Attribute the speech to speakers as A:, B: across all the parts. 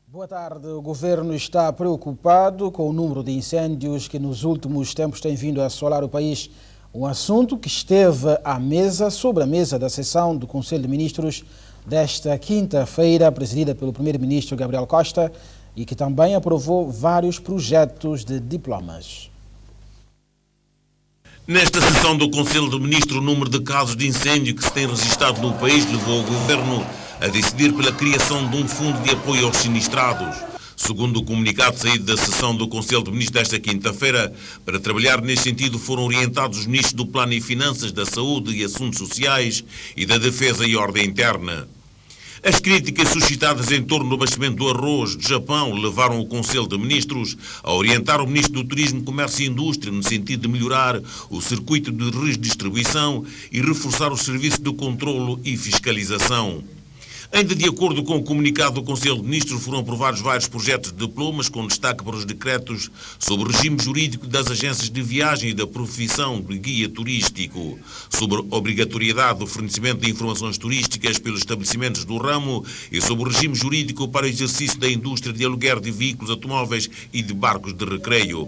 A: Boa tarde. O governo está preocupado com o número de incêndios que nos últimos tempos tem vindo a assolar o país. Um assunto que esteve sobre a mesa da sessão do Conselho de Ministros desta quinta-feira, presidida pelo primeiro-ministro Gabriel Costa, e que também aprovou vários projetos de diplomas.
B: Nesta sessão do Conselho de Ministros, o número de casos de incêndio que se tem registrado no país levou o governo a decidir pela criação de um fundo de apoio aos sinistrados. Segundo o comunicado saído da sessão do Conselho de Ministros desta quinta-feira, para trabalhar neste sentido foram orientados os ministros do Plano e Finanças, da Saúde e Assuntos Sociais e da Defesa e Ordem Interna. As críticas suscitadas em torno do abastecimento do arroz do Japão levaram o Conselho de Ministros a orientar o Ministro do Turismo, Comércio e Indústria no sentido de melhorar o circuito de redistribuição e reforçar os serviços de controlo e fiscalização. Ainda de acordo com o comunicado do Conselho de Ministros, foram aprovados vários projetos de diplomas, com destaque para os decretos sobre o regime jurídico das agências de viagem e da profissão de guia turístico, sobre a obrigatoriedade do fornecimento de informações turísticas pelos estabelecimentos do ramo e sobre o regime jurídico para o exercício da indústria de aluguer de veículos automóveis e de barcos de recreio.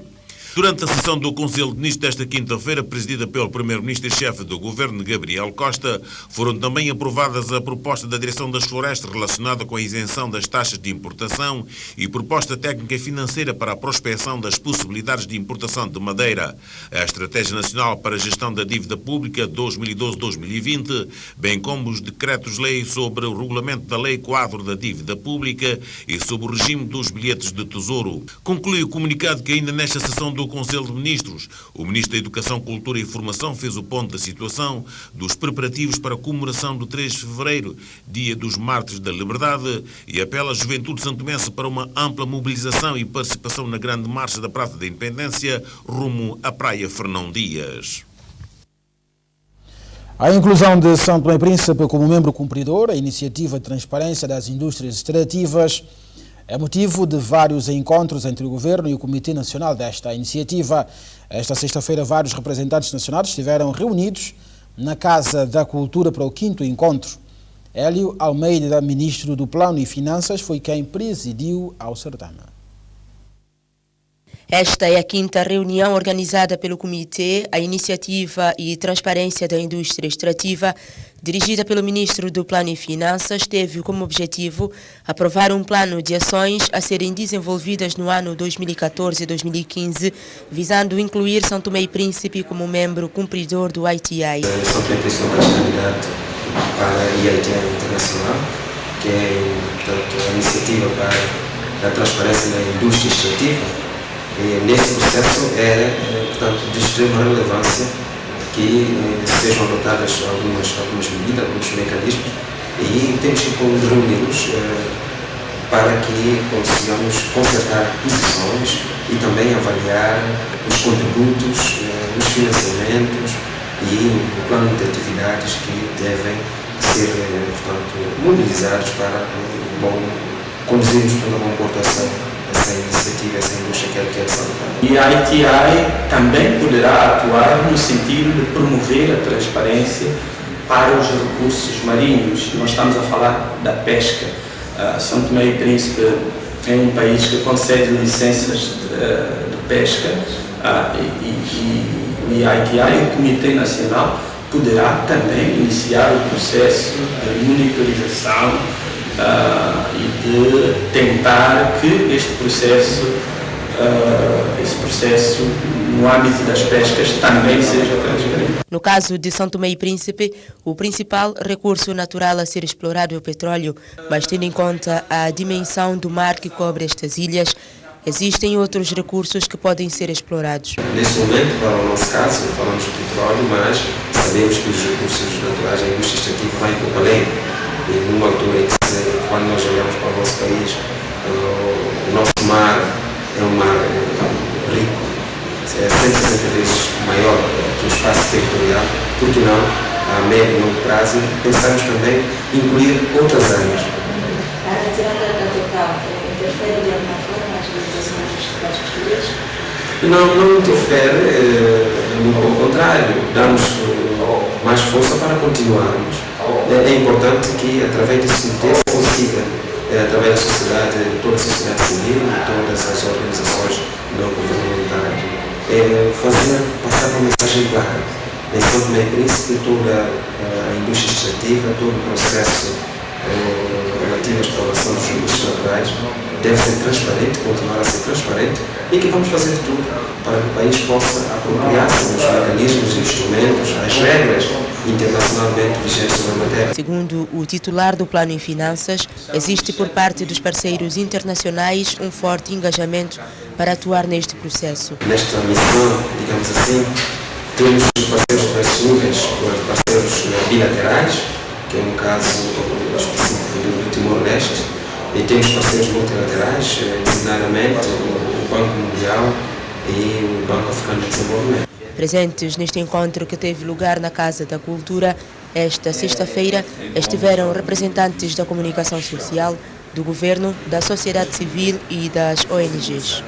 B: Durante a sessão do Conselho de Ministros desta quinta-feira, presidida pelo primeiro-ministro e chefe do governo, Gabriel Costa, foram também aprovadas a proposta da Direção das Florestas relacionada com a isenção das taxas de importação e proposta técnica e financeira para a prospecção das possibilidades de importação de madeira, a Estratégia Nacional para a Gestão da Dívida Pública 2012-2020, bem como os decretos-lei sobre o regulamento da Lei Quadro da Dívida Pública e sobre o regime dos bilhetes de tesouro. Conclui o comunicado que ainda nesta sessão do Conselho de Ministros, o Ministro da Educação, Cultura e Formação fez o ponto da situação dos preparativos para a comemoração do 3 de fevereiro, Dia dos Mártires da Liberdade, e apela à juventude santomense para uma ampla mobilização e participação na grande marcha da Praça da Independência rumo à Praia Fernão Dias.
A: A inclusão de São Tomé e Príncipe como membro cumpridor, a Iniciativa de Transparência das Indústrias Extrativas, é motivo de vários encontros entre o Governo e o Comitê Nacional desta iniciativa. Esta sexta-feira, vários representantes nacionais estiveram reunidos na Casa da Cultura para o 5º encontro. Hélio Almeida, ministro do Plano e Finanças, foi quem presidiu ao certame.
C: Esta é a 5ª reunião organizada pelo Comitê, a Iniciativa e Transparência da Indústria Extrativa, dirigida pelo Ministro do Plano e Finanças, teve como objetivo aprovar um plano de ações a serem desenvolvidas no ano 2014 e 2015, visando incluir São Tomé e Príncipe como membro cumpridor do ITI.
D: São Tomé e Príncipe é um candidato para a ITI Internacional, que é, portanto, a iniciativa para a transparência da indústria extrativa. E nesse processo é, portanto, de extrema relevância que sejam adotadas algumas medidas, alguns mecanismos, e temos que reuni-los para que consigamos consertar posições e também avaliar os contributos, os financiamentos e o plano de atividades que devem ser, portanto, mobilizados para conduzirmos para a boa portação essa iniciativa, essa indústria que é de São Tomé.
E: E a ITI também poderá atuar no sentido de promover a transparência para os recursos marinhos. Nós estamos a falar da pesca. São Tomé e Príncipe é um país que concede licenças de pesca e o ITI, o Comitê Nacional, poderá também iniciar o processo de monitorização e de tentar que esse processo no âmbito das pescas também seja transparente.
C: No caso de São Tomé e Príncipe, o principal recurso natural a ser explorado é o petróleo, mas tendo em conta a dimensão do mar que cobre estas ilhas, existem outros recursos que podem ser explorados.
D: Nesse momento, para o nosso caso, falamos de petróleo, mas sabemos que os recursos naturais, a indústria extrativa vai um pouco além. E numa altura em que, quando nós olhamos para o nosso país, o nosso mar é um mar rico, é 160 vezes maior que o espaço territorial, porque não, a médio e longo prazo, pensamos também em incluir outras áreas.
F: A retirada da total interfere de alguma forma nas limitações dos estados portugueses?
D: Não interfere, ao contrário, damos mais força para continuarmos. É importante que, através desse comitê, se consiga através da sociedade, de toda a sociedade civil, de todas as organizações não governamentais, passar uma mensagem clara. Em São Tomé e Príncipe, toda a indústria extrativa, todo o processo relativo à exploração dos recursos naturais deve ser transparente, continuar a ser transparente, e que vamos fazer tudo para que o país possa apropriar-se dos mecanismos, instrumentos, as regras internacionalmente vigentes sobre a matéria.
C: Segundo o titular do Plano em Finanças, existe por parte dos parceiros internacionais um forte engajamento para atuar neste processo.
D: Nesta missão, digamos assim, temos parceiros de níveis, parceiros bilaterais, que é um caso específico do Timor-Leste, e temos parceiros multilaterais, designadamente o Banco Mundial e o Banco Africano de Desenvolvimento.
C: Presentes neste encontro que teve lugar na Casa da Cultura, esta sexta-feira, estiveram representantes da comunicação social, do governo, da sociedade civil e das ONGs.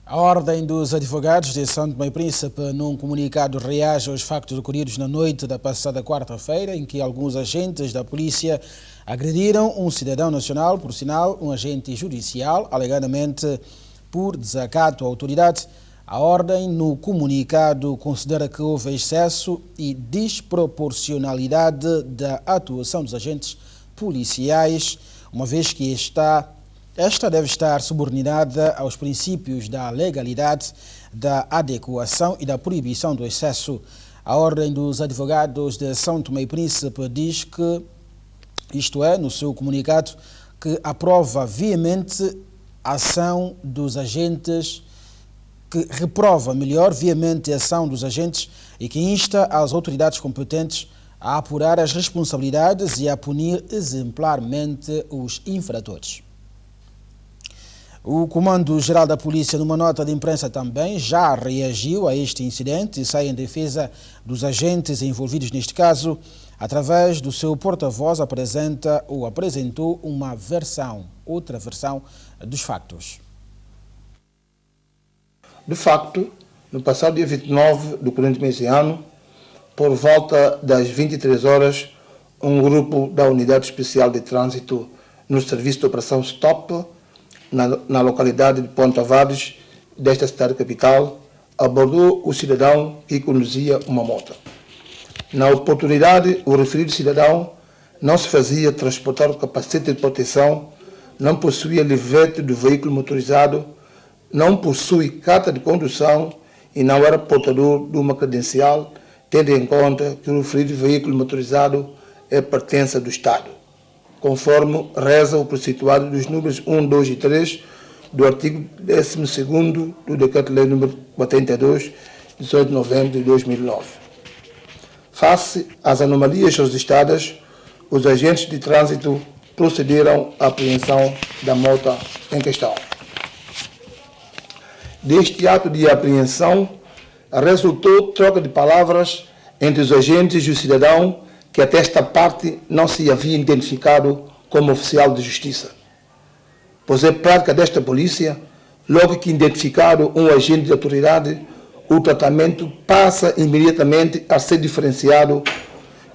A: A Ordem dos Advogados de São Tomé e Príncipe, num comunicado, reage aos factos ocorridos na noite da passada quarta-feira, em que alguns agentes da polícia agrediram um cidadão nacional, por sinal, um agente judicial, alegadamente por desacato à autoridade. A Ordem, no comunicado, considera que houve excesso e desproporcionalidade da atuação dos agentes policiais, uma vez que esta deve estar subordinada aos princípios da legalidade, da adequação e da proibição do excesso. A Ordem dos Advogados de São Tomé e Príncipe diz que, isto é, no seu comunicado, que aprova veemente a ação dos agentes, que reprova, melhor, veemente a ação dos agentes e que insta as autoridades competentes a apurar as responsabilidades e a punir exemplarmente os infratores. O Comando-Geral da Polícia, numa nota de imprensa também, já reagiu a este incidente e sai em defesa dos agentes envolvidos neste caso. Através do seu porta-voz apresentou outra versão dos factos.
G: De facto, no passado dia 29 do corrente mês de ano, por volta das 23 horas, um grupo da Unidade Especial de Trânsito no Serviço de Operação Stop, na localidade de Ponta Tavares, desta cidade capital, abordou o cidadão que conduzia uma moto. Na oportunidade, o referido cidadão não se fazia transportar o capacete de proteção, não possuía livret do veículo motorizado, não possui carta de condução e não era portador de uma credencial, tendo em conta que o referido veículo motorizado é pertença do Estado, conforme reza o preceituário dos números 1, 2 e 3 do artigo 12º do Decreto-Lei nº 42, 18 de novembro de 2009. Face às anomalias registradas, os agentes de trânsito procederam à apreensão da moto em questão. Deste ato de apreensão, resultou troca de palavras entre os agentes e o cidadão, que até esta parte não se havia identificado como oficial de justiça. Pois é prática desta polícia, logo que identificado um agente de autoridade, o tratamento passa imediatamente a ser diferenciado,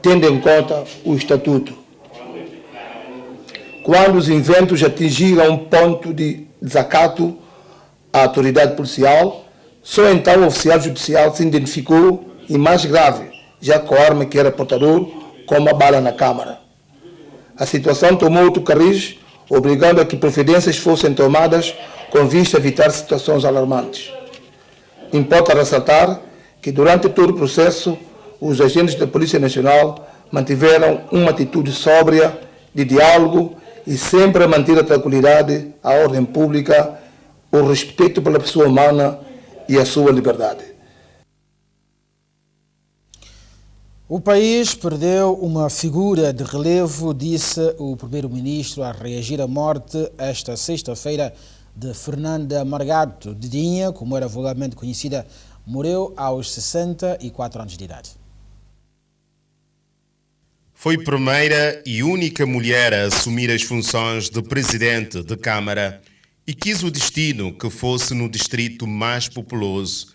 G: tendo em conta o estatuto. Quando os inventos atingiram um ponto de desacato à autoridade policial, só então o oficial judicial se identificou e, mais grave, já com a arma que era portador, com uma bala na câmara. A situação tomou outro cariz, obrigando a que providências fossem tomadas com vista a evitar situações alarmantes. Importa ressaltar que durante todo o processo, os agentes da Polícia Nacional mantiveram uma atitude sóbria, de diálogo e sempre a manter a tranquilidade, a ordem pública, o respeito pela pessoa humana e a sua liberdade.
A: O país perdeu uma figura de relevo, disse o primeiro-ministro a reagir à morte esta sexta-feira de Fernanda Margado Dedinha, como era vulgarmente conhecida, morreu aos 64 anos de idade.
H: Foi a primeira e única mulher a assumir as funções de presidente de Câmara e quis o destino que fosse no distrito mais populoso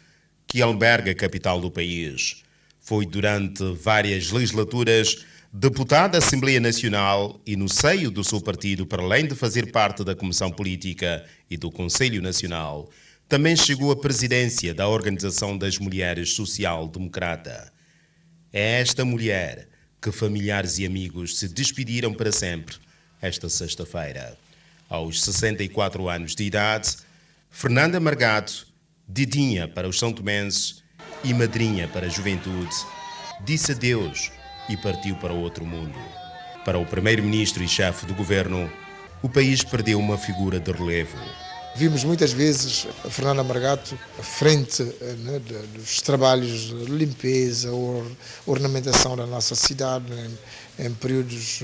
H: que alberga a capital do país. Foi durante várias legislaturas Deputada da Assembleia Nacional e no seio do seu partido, para além de fazer parte da Comissão Política e do Conselho Nacional, também chegou à presidência da Organização das Mulheres Social Democrata. É esta mulher que familiares e amigos se despediram para sempre esta sexta-feira. Aos 64 anos de idade, Fernanda Margado, Didinha para os São Tomenses e madrinha para a juventude, disse adeus e partiu para outro mundo. Para o primeiro-ministro e chefe do governo, o país perdeu uma figura de relevo.
I: Vimos muitas vezes a Fernanda Margado à frente dos trabalhos de limpeza, ornamentação da nossa cidade, em períodos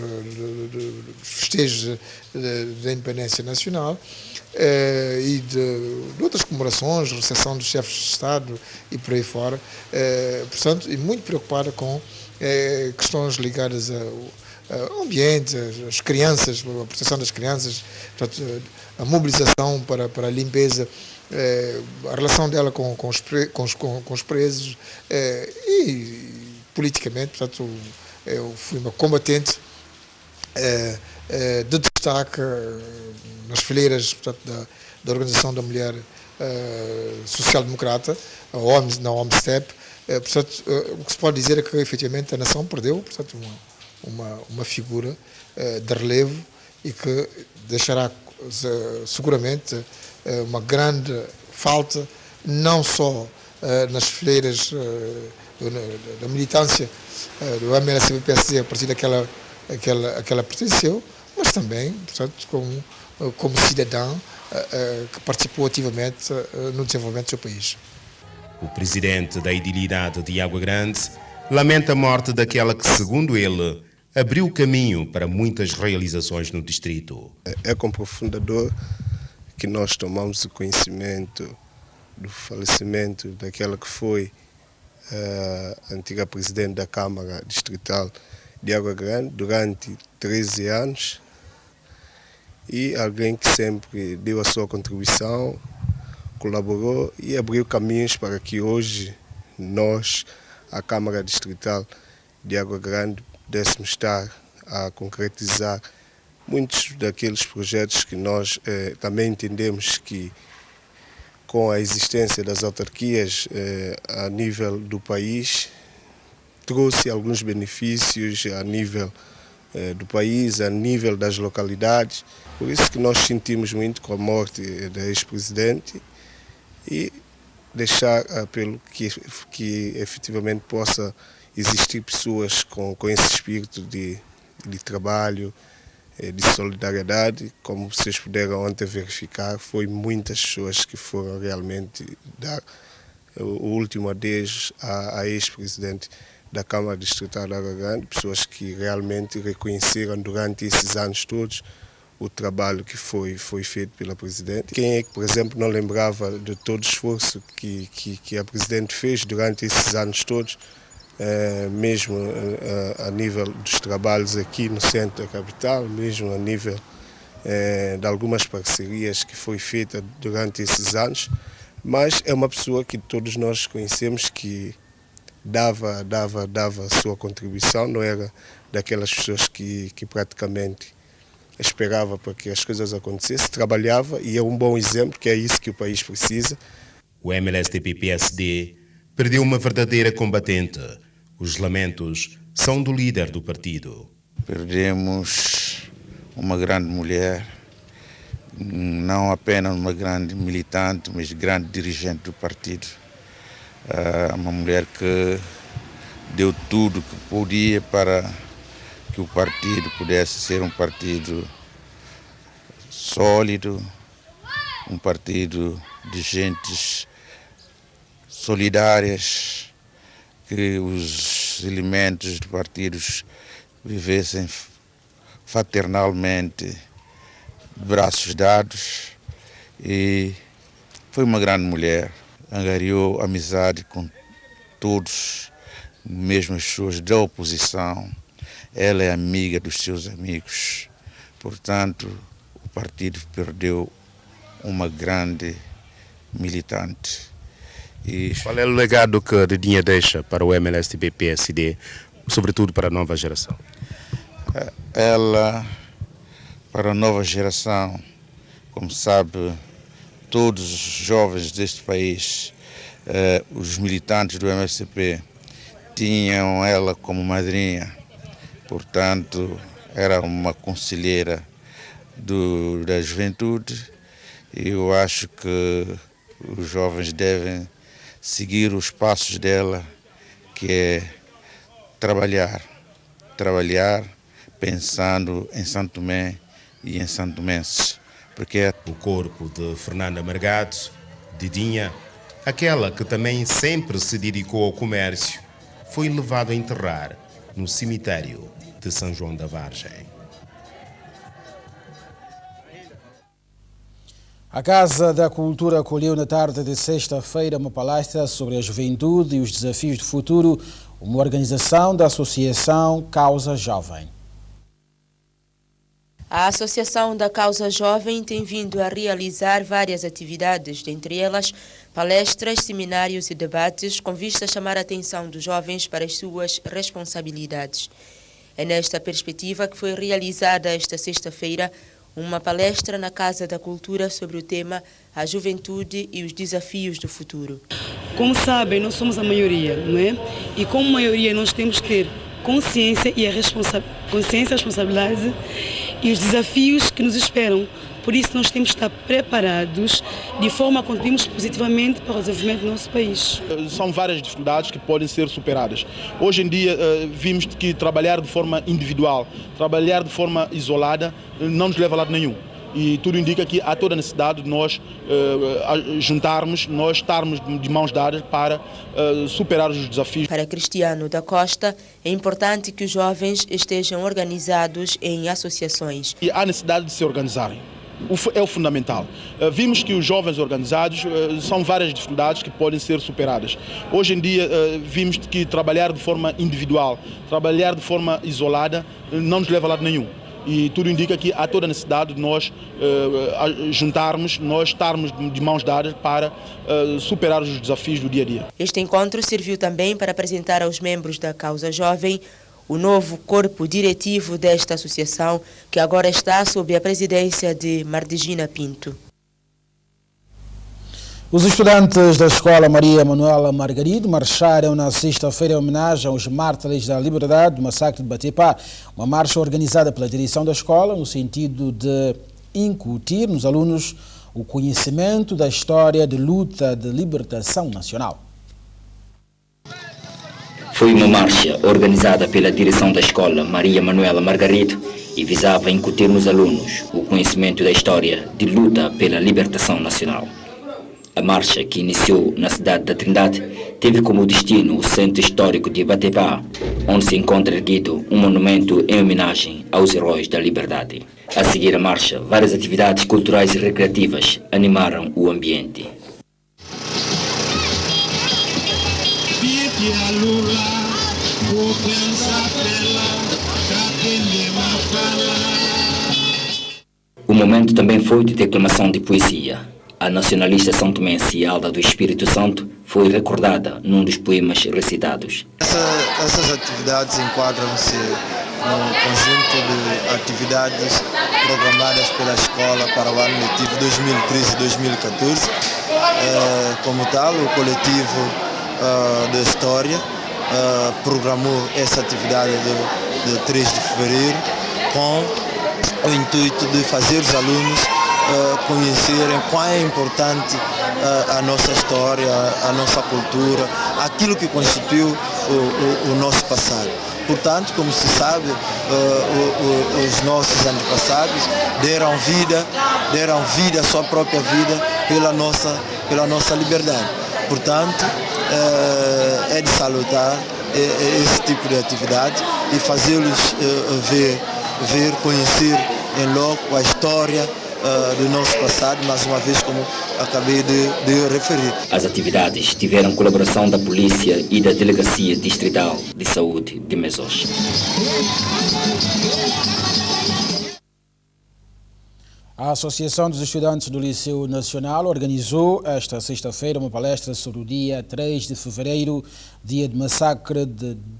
I: de festejos da independência nacional e de outras comemorações, recepção dos chefes de Estado e por aí fora. Portanto, e muito preocupada com questões ligadas ao ambiente, às crianças, a proteção das crianças, portanto, a mobilização para a limpeza, a relação dela com os presos e politicamente, portanto, eu fui uma combatente de destaque nas fileiras, portanto, da Organização da Mulher Social-Democrata, na OMSTEP. Portanto, o que se pode dizer é que efetivamente a nação perdeu, portanto, uma figura de relevo e que deixará seguramente uma grande falta, não só nas fileiras da militância do MLSTP-PSD a partir daquela que ela pertenceu, mas também, portanto, como cidadã que participou ativamente no desenvolvimento do seu país.
H: O presidente da edilidade de Água Grande lamenta a morte daquela que, segundo ele, abriu caminho para muitas realizações no distrito.
J: É com profunda dor que nós tomamos o conhecimento do falecimento daquela que foi a antiga presidente da Câmara Distrital de Água Grande durante 13 anos e alguém que sempre deu a sua contribuição, colaborou e abriu caminhos para que hoje nós, a Câmara Distrital de Água Grande, pudéssemos estar a concretizar muitos daqueles projetos que nós também entendemos que, com a existência das autarquias a nível do país, trouxe alguns benefícios a nível do país, a nível das localidades. Por isso que nós sentimos muito com a morte da ex-presidente e deixar apelo que efetivamente possa existir pessoas com esse espírito de trabalho, de solidariedade. Como vocês puderam ontem verificar, foi muitas pessoas que foram realmente dar o último adeus à ex-presidente da Câmara Distrital de Água Grande, pessoas que realmente reconheceram durante esses anos todos o trabalho que foi feito pela Presidente. Quem é que, por exemplo, não lembrava de todo o esforço que a Presidente fez durante esses anos todos, mesmo a nível dos trabalhos aqui no centro da capital, mesmo a nível de algumas parcerias que foi feita durante esses anos, mas é uma pessoa que todos nós conhecemos que dava a sua contribuição, não era daquelas pessoas que praticamente esperava para que as coisas acontecessem, trabalhava e é um bom exemplo, que é isso que o país precisa.
H: O MLSTP-PSD perdeu uma verdadeira combatente. Os lamentos são do líder do partido.
K: Perdemos uma grande mulher, não apenas uma grande militante, mas grande dirigente do partido. Uma mulher que deu tudo que podia para que o partido pudesse ser um partido sólido, um partido de gentes solidárias, que os elementos de partidos vivessem fraternalmente, de braços dados, e foi uma grande mulher, angariou amizade com todos, mesmo as pessoas da oposição. Ela é amiga dos seus amigos, portanto, o partido perdeu uma grande militante.
H: Qual é o legado que a Didinha deixa para o MLSTP-PSD sobretudo para a nova geração?
K: Ela, para a nova geração, como sabe, todos os jovens deste país, os militantes do MSP, tinham ela como madrinha, portanto, era uma conselheira da juventude, e eu acho que os jovens devem seguir os passos dela, que é trabalhar pensando em Santo Tomé e em santomenses, porque é
H: o corpo de Fernanda Margado, Didinha, aquela que também sempre se dedicou ao comércio, foi levado a enterrar no cemitério de São João da Vargem.
A: A Casa da Cultura acolheu na tarde de sexta-feira uma palestra sobre a juventude e os desafios do futuro, uma organização da Associação Causa Jovem.
C: A Associação da Causa Jovem tem vindo a realizar várias atividades, dentre elas palestras, seminários e debates, com vista a chamar a atenção dos jovens para as suas responsabilidades. É nesta perspectiva que foi realizada esta sexta-feira uma palestra na Casa da Cultura sobre o tema A Juventude e os Desafios do Futuro.
L: Como sabem, nós somos a maioria, não é? E como maioria nós temos que ter consciência e a responsabilidade e os desafios que nos esperam. Por isso nós temos que estar preparados de forma a contribuirmos positivamente para o desenvolvimento do nosso país.
M: São várias dificuldades que podem ser superadas. Hoje em dia vimos que trabalhar de forma individual, trabalhar de forma isolada não nos leva a lado nenhum. E tudo indica que há toda a necessidade de nós juntarmos, nós estarmos de mãos dadas para superar os desafios.
C: Para Cristiano da Costa, é importante que os jovens estejam organizados em associações.
M: E há necessidade de se organizarem. É o fundamental. Vimos que os jovens organizados são várias dificuldades que podem ser superadas. Hoje em dia vimos que trabalhar de forma individual, trabalhar de forma isolada não nos leva a lado nenhum. E tudo indica que há toda a necessidade de nós juntarmos, nós estarmos de mãos dadas para superar os desafios do dia a dia.
C: Este encontro serviu também para apresentar aos membros da Causa Jovem o novo corpo diretivo desta associação, que agora está sob a presidência de Mardegina Pinto.
A: Os estudantes da Escola Maria Manuela Margarido marcharam na sexta-feira em homenagem aos mártires da liberdade do massacre de Batepá, uma marcha organizada pela direção da escola no sentido de incutir nos alunos o conhecimento da história de luta de libertação nacional.
N: Foi uma marcha organizada pela direção da Escola Maria Manuela Margarido e visava incutir nos alunos o conhecimento da história de luta pela libertação nacional. A marcha, que iniciou na cidade da Trindade, teve como destino o centro histórico de Batepá, onde se encontra erguido um monumento em homenagem aos heróis da liberdade. A seguir a marcha, várias atividades culturais e recreativas animaram o ambiente. O momento também foi de declamação de poesia. A nacionalista são-tomense Alda do Espírito Santo foi recordada num dos poemas recitados.
O: Essas atividades enquadram-se no conjunto de atividades programadas pela escola para o ano letivo 2013-2014. Como tal, o coletivo da História programou essa atividade de 3 de fevereiro com o intuito de fazer os alunos conhecerem quão é importante a nossa história, a nossa cultura, aquilo que constituiu o nosso passado. Portanto, como se sabe, os nossos antepassados deram vida, a sua própria vida, pela nossa liberdade. Portanto, é de salutar esse tipo de atividade e fazê-los ver, conhecer em loco a história do nosso passado, mais uma vez, como acabei de referir.
N: As atividades tiveram colaboração da Polícia e da Delegacia Distrital de Saúde de Mesos.
A: A Associação dos Estudantes do Liceu Nacional organizou esta sexta-feira uma palestra sobre o dia 3 de fevereiro, dia de massacre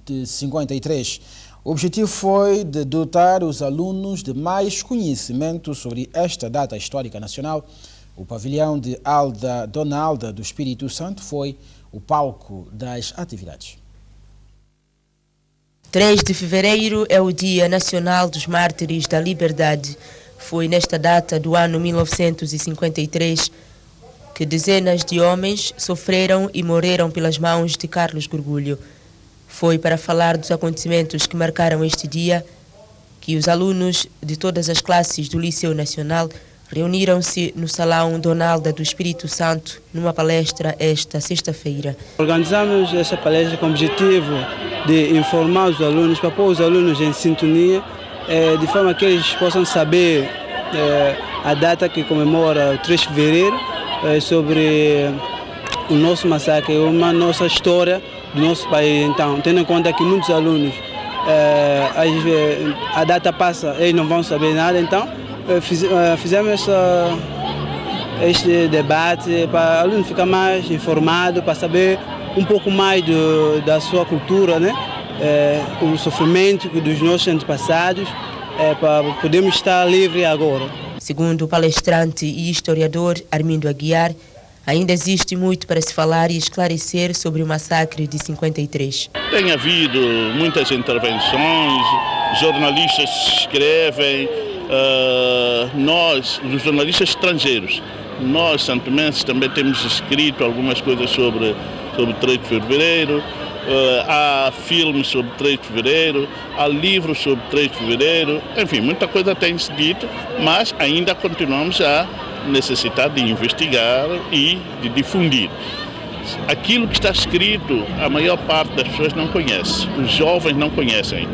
A: de 53. O objetivo foi de dotar os alunos de mais conhecimento sobre esta data histórica nacional. O pavilhão de Dona Alda do Espírito Santo foi o palco das atividades.
C: 3 de fevereiro é o Dia Nacional dos Mártires da Liberdade. Foi nesta data do ano 1953 que dezenas de homens sofreram e morreram pelas mãos de Carlos Gorbulho. Foi para falar dos acontecimentos que marcaram este dia que os alunos de todas as classes do Liceu Nacional reuniram-se no Salão Dona Alda do Espírito Santo numa palestra esta sexta-feira.
P: Organizamos esta palestra com o objetivo de informar os alunos, para pôr os alunos em sintonia, de forma que eles possam saber a data que comemora o 3 de fevereiro, sobre o nosso massacre, uma nossa história do nosso país. Então, tendo em conta que muitos alunos, a data passa, eles não vão saber nada, então fizemos este debate para o aluno ficar mais informado, para saber um pouco mais da sua cultura, né? O sofrimento dos nossos antepassados, para podermos estar livres agora.
C: Segundo o palestrante e historiador Armindo Aguiar, ainda existe muito para se falar e esclarecer sobre o massacre de 53.
Q: Tem havido muitas intervenções, jornalistas escrevem, nós, os jornalistas estrangeiros, nós, santomenses, também temos escrito algumas coisas sobre 3 de fevereiro, há filmes sobre 3 de fevereiro, há livros sobre 3 de fevereiro, enfim, muita coisa tem-se dito, mas ainda continuamos a necessitar de investigar e de difundir. Aquilo que está escrito, a maior parte das pessoas não conhece, os jovens não conhecem,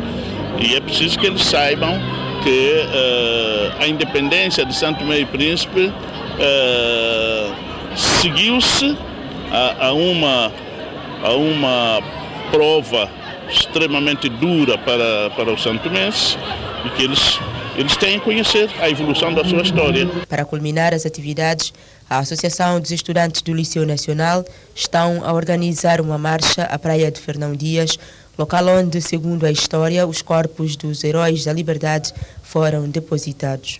Q: e é preciso que eles saibam que a independência de São Tomé e Príncipe seguiu-se a uma prova extremamente dura para os santomenses e que eles têm que conhecer a evolução da sua história.
C: Para culminar as atividades, a Associação dos Estudantes do Liceu Nacional estão a organizar uma marcha à Praia de Fernão Dias, local onde, segundo a história, os corpos dos heróis da liberdade foram depositados.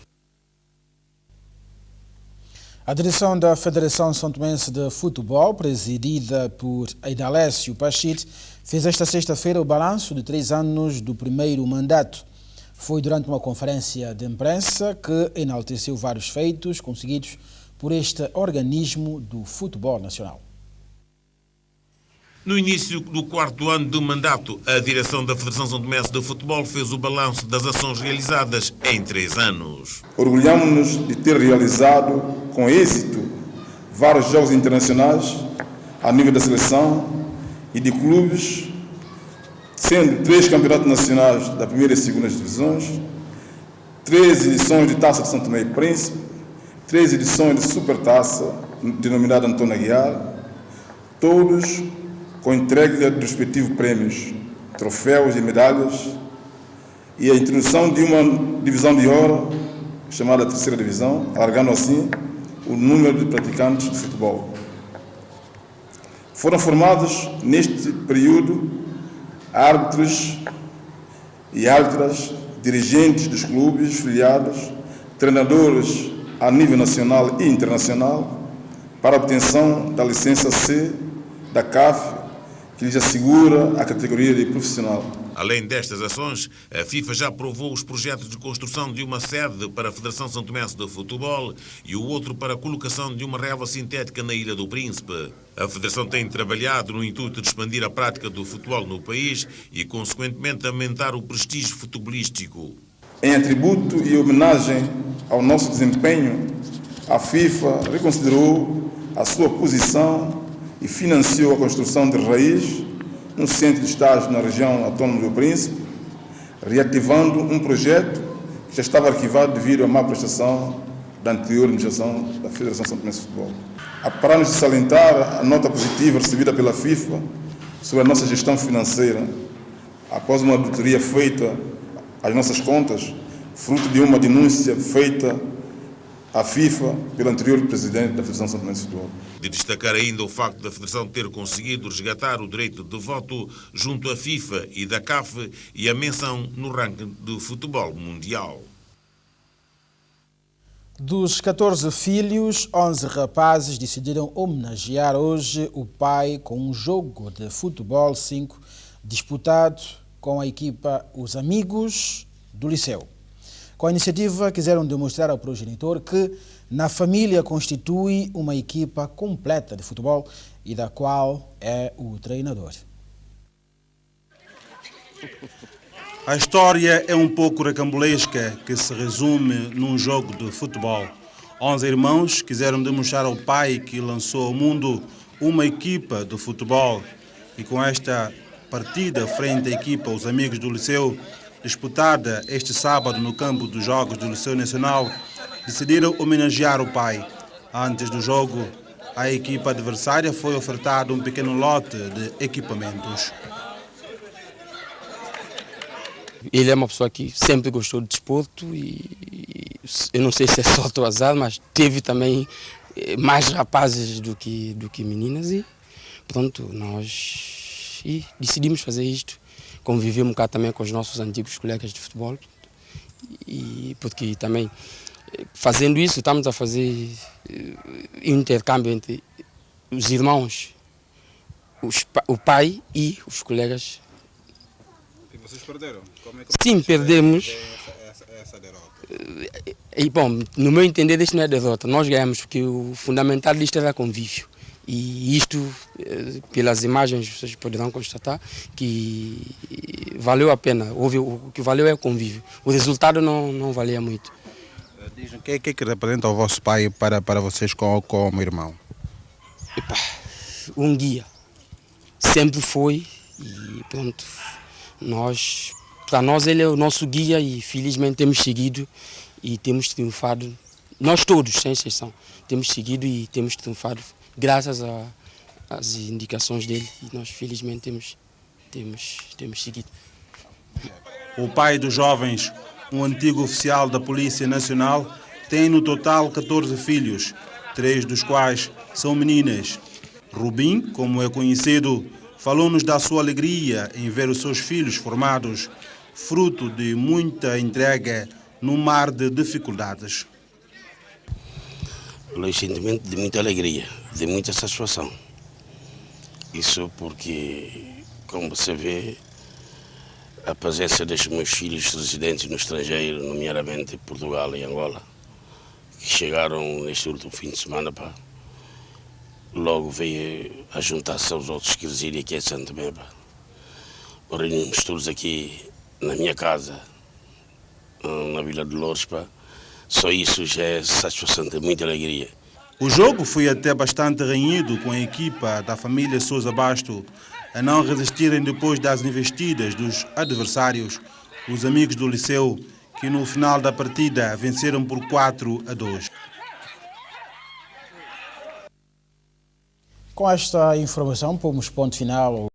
A: A direção da Federação Santomense de Futebol, presidida por Aidalécio Pachit, fez esta sexta-feira o balanço de 3 anos do primeiro mandato. Foi durante uma conferência de imprensa que enalteceu vários feitos conseguidos por este organismo do futebol nacional.
B: No início do 4º ano do mandato, a direção da Federação Santomense de Futebol fez o balanço das ações realizadas em 3 anos.
R: Orgulhamos-nos de ter realizado com êxito vários jogos internacionais a nível da seleção e de clubes, sendo 3 campeonatos nacionais da primeira e segunda divisões, 3 edições de Taça de São Tomé e Príncipe, 3 edições de Supertaça, denominada Antônio Aguiar, todos com entrega dos respectivos prêmios, troféus e medalhas, e a introdução de uma divisão de ouro, chamada terceira divisão, alargando assim o número de praticantes de futebol. Foram formados neste período árbitros e árbitras, dirigentes dos clubes filiados, treinadores a nível nacional e internacional, para a obtenção da licença C da CAF, que lhes assegura a categoria de profissional.
B: Além destas ações, a FIFA já aprovou os projetos de construção de uma sede para a Federação Santomense de Futebol e o outro para a colocação de uma relva sintética na Ilha do Príncipe. A Federação tem trabalhado no intuito de expandir a prática do futebol no país e, consequentemente, aumentar o prestígio futebolístico.
R: Em atributo e homenagem ao nosso desempenho, a FIFA reconsiderou a sua posição e financiou a construção de raiz no centro de estágio na região autónoma do Príncipe, reativando um projeto que já estava arquivado devido à má prestação da anterior administração da Federação Santomense de Futebol. Para nos salientar a nota positiva recebida pela FIFA sobre a nossa gestão financeira, após uma auditoria feita às nossas contas, fruto de uma denúncia feita à FIFA pelo anterior presidente da Federação São Tomé de Futebol.
B: De destacar ainda o facto da Federação ter conseguido resgatar o direito de voto junto à FIFA e da CAF e a menção no ranking do futebol mundial.
A: Dos 14 filhos, 11 rapazes decidiram homenagear hoje o pai com um jogo de futebol 5 disputado com a equipa Os Amigos do Liceu. Com a iniciativa, quiseram demonstrar ao progenitor que na família constitui uma equipa completa de futebol e da qual é o treinador.
S: A história é um pouco recambulesca, que se resume num jogo de futebol. 11 irmãos quiseram demonstrar ao pai que lançou ao mundo uma equipa de futebol. E com esta partida frente à equipa Os Amigos do Liceu, disputada este sábado no campo dos Jogos do Liceu Nacional, decidiram homenagear o pai. Antes do jogo, à equipa adversária foi ofertado um pequeno lote de equipamentos.
T: Ele é uma pessoa que sempre gostou de desporto e eu não sei se é sorte ou azar, mas teve também mais rapazes do que meninas e pronto, nós decidimos fazer isto. Conviver um bocado também com os nossos antigos colegas de futebol e porque também fazendo isso estamos a fazer intercâmbio entre os irmãos, o pai e os colegas.
U: E vocês perderam? Como é que
T: Sim, perdemos.
U: Essa derrota?
T: E bom, no meu entender isto não é derrota, nós ganhamos porque o fundamental disto era convívio. E isto, pelas imagens, vocês poderão constatar que valeu a pena. O que valeu é o convívio. O resultado não valia muito.
U: Dizem, o que é que representa o vosso pai para vocês como irmão?
T: Epa, um guia. Sempre foi e pronto. Para nós ele é o nosso guia e felizmente temos seguido e temos triunfado. Nós todos, sem exceção, temos seguido e temos triunfado. Graças às indicações dele, e nós felizmente temos seguido.
S: O pai dos jovens, um antigo oficial da Polícia Nacional, tem no total 14 filhos, 3 dos quais são meninas. Rubim, como é conhecido, falou-nos da sua alegria em ver os seus filhos formados, fruto de muita entrega num mar de dificuldades.
V: Um sentimento de muita alegria, de muita satisfação. Isso porque, como você vê, a presença dos meus filhos residentes no estrangeiro, nomeadamente Portugal e Angola, que chegaram neste último fim de semana, logo veio a juntar-se aos outros que residem aqui em Santo Tomé. Reunimos todos aqui na minha casa, na Vila de Loures. Só isso já é satisfação, de muita alegria.
S: O jogo foi até bastante renhido, com a equipa da família Sousa Basto a não resistirem depois das investidas dos adversários, os Amigos do Liceu, que no final da partida venceram por 4-2.
A: Com esta informação, pomos ponto final.